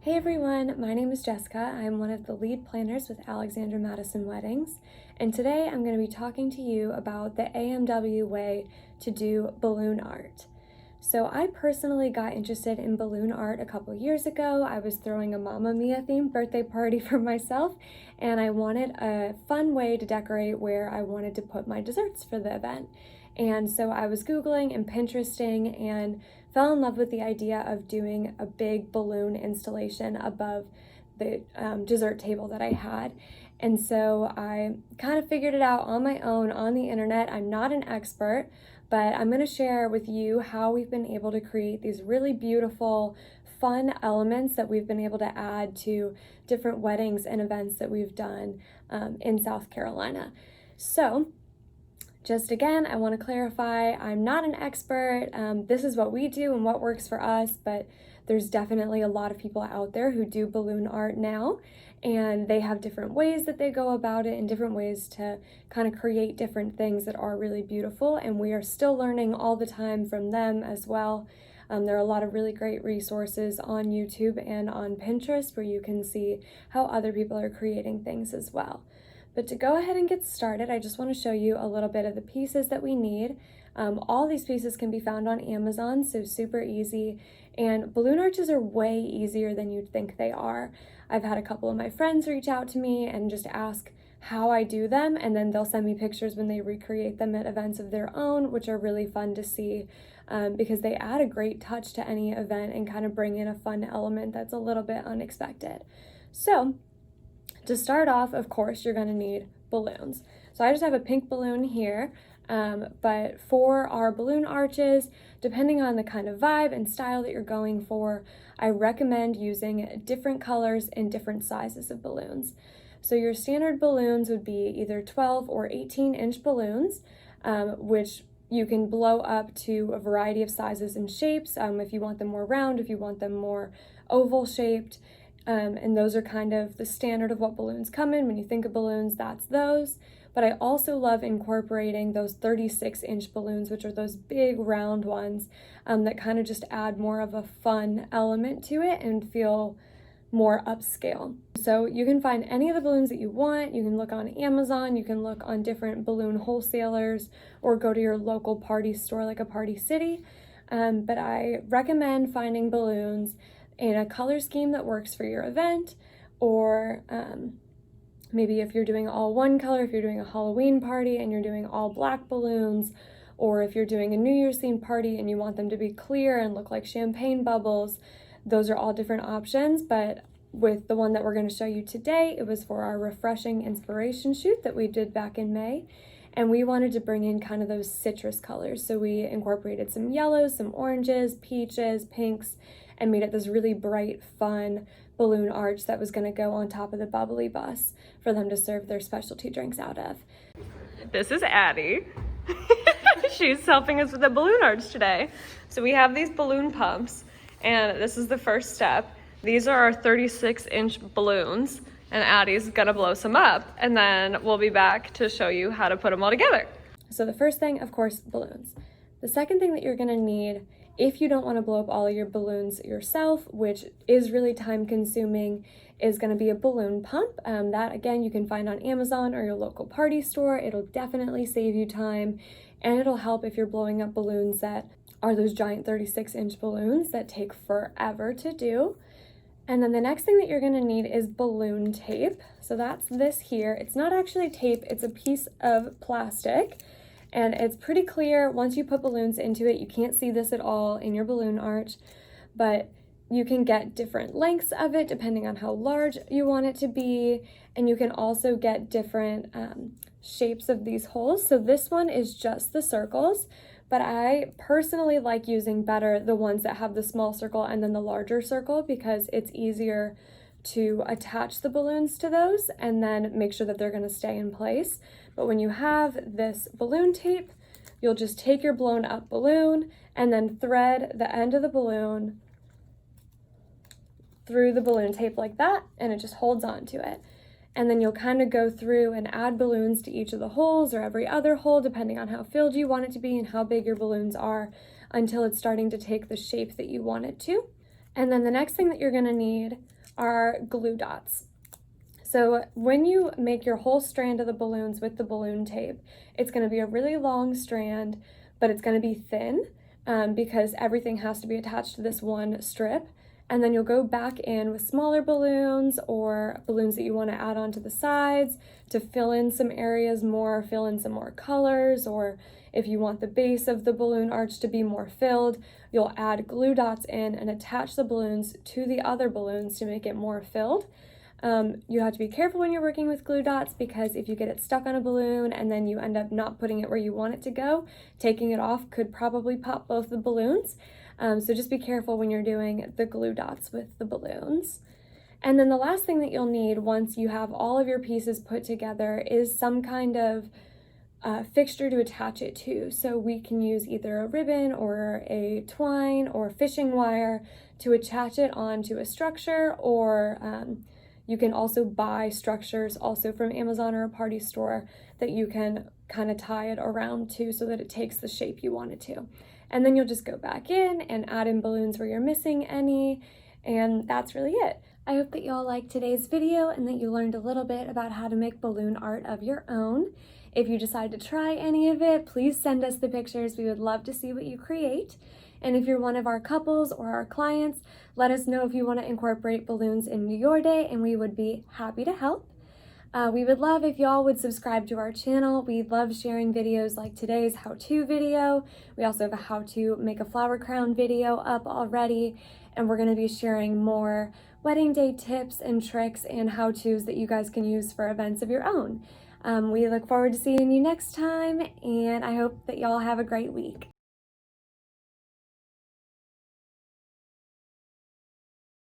Hey everyone, my name is Jessica. I'm one of the lead planners with Alexander Madison Weddings, and today I'm going to be talking to you about the AMW way to do balloon art. So I personally got interested in balloon art a couple years ago. I was throwing a Mamma Mia themed birthday party for myself, and I wanted a fun way to decorate where I wanted to put my desserts for the event. And so I was Googling and Pinteresting and fell in love with the idea of doing a big balloon installation above the dessert table that I had. And so I kind of figured it out on my own on the internet. I'm not an expert, but I'm going to share with you how we've been able to create these really beautiful, fun elements that we've been able to add to different weddings and events that we've done in South Carolina. So just again, I want to clarify, I'm not an expert. This is what we do and what works for us, but there's definitely a lot of people out there who do balloon art now, and they have different ways that they go about it and different ways to kind of create different things that are really beautiful, and we are still learning all the time from them as well. There are a lot of really great resources on YouTube and on Pinterest where you can see how other people are creating things as well. But to go ahead and get started, I just want to show you a little bit of the pieces that we need. All these pieces can be found on Amazon, so super easy. And balloon arches are way easier than you'd think they are. I've had a couple of my friends reach out to me and just ask how I do them, and then they'll send me pictures when they recreate them at events of their own, which are really fun to see because they add a great touch to any event and kind of bring in a fun element that's a little bit unexpected. So to start off, of course, you're going to need balloons. So I just have a pink balloon here, but for our balloon arches, depending on the kind of vibe and style that you're going for, I recommend using different colors and different sizes of balloons. So your standard balloons would be either 12 or 18-inch balloons, which you can blow up to a variety of sizes and shapes if you want them more round, if you want them more oval shaped. And those are kind of the standard of what balloons come in. When you think of balloons, that's those. But I also love incorporating those 36-inch balloons, which are those big round ones that kind of just add more of a fun element to it and feel more upscale. So you can find any of the balloons that you want. You can look on Amazon, you can look on different balloon wholesalers, or go to your local party store like a Party City. But I recommend finding balloons in a color scheme that works for your event, or maybe if you're doing all one color, if you're doing a Halloween party and you're doing all black balloons, or if you're doing a New Year's themed party and you want them to be clear and look like champagne bubbles, those are all different options. But with the one that we're going to show you today, it was for our refreshing inspiration shoot that we did back in May. And we wanted to bring in kind of those citrus colors. So we incorporated some yellows, some oranges, peaches, pinks, and made it this really bright, fun balloon arch that was going to go on top of the bubbly bus for them to serve their specialty drinks out of. This is Addie. She's helping us with the balloon arch today. So we have these balloon pumps, and this is the first step. These are our 36-inch balloons, and Addie's gonna blow some up, and then we'll be back to show you how to put them all together. So the first thing, of course, balloons. The second thing that you're gonna need, if you don't want to blow up all of your balloons yourself, which is really time consuming, is going to be a balloon pump. That again, you can find on Amazon or your local party store. It'll definitely save you time, and it'll help if you're blowing up balloons that are those giant 36-inch balloons that take forever to do. And then the next thing that you're going to need is balloon tape. So that's this here. It's not actually tape, it's a piece of plastic. And it's pretty clear once you put balloons into it. You can't see this at all in your balloon arch, but you can get different lengths of it depending on how large you want it to be. And you can also get different shapes of these holes. So this one is just the circles, but I personally like using better the ones that have the small circle and then the larger circle because it's easier to attach the balloons to those and then make sure that they're going to stay in place. But when you have this balloon tape, you'll just take your blown up balloon and then thread the end of the balloon through the balloon tape like that, and it just holds on to it. And then you'll kind of go through and add balloons to each of the holes or every other hole, depending on how filled you want it to be and how big your balloons are, until it's starting to take the shape that you want it to. And then the next thing that you're going to need are glue dots. So when you make your whole strand of the balloons with the balloon tape, it's going to be a really long strand, but it's going to be thin because everything has to be attached to this one strip. And then you'll go back in with smaller balloons or balloons that you want to add onto the sides to fill in some areas more, fill in some more colors, or if you want the base of the balloon arch to be more filled, you'll add glue dots in and attach the balloons to the other balloons to make it more filled. You have to be careful when you're working with glue dots because if you get it stuck on a balloon and then you end up not putting it where you want it to go, taking it off could probably pop both the balloons. So just be careful when you're doing the glue dots with the balloons. And then the last thing that you'll need once you have all of your pieces put together is some kind of fixture to attach it to. So we can use either a ribbon or a twine or fishing wire to attach it onto a structure, or you can also buy structures also from Amazon or a party store that you can kind of tie it around to so that it takes the shape you want it to. And then you'll just go back in and add in balloons where you're missing any, and that's really it. I hope that you all liked today's video and that you learned a little bit about how to make balloon art of your own. If you decide to try any of it, please send us the pictures. We would love to see what you create. And if you're one of our couples or our clients, let us know if you want to incorporate balloons into your day, and we would be happy to help. We would love if y'all would subscribe to our channel. We love sharing videos like today's how-to video. We also have a how to make a flower crown video up already, and we're going to be sharing more wedding day tips and tricks and how-tos that you guys can use for events of your own. We look forward to seeing you next time, and I hope that y'all have a great week.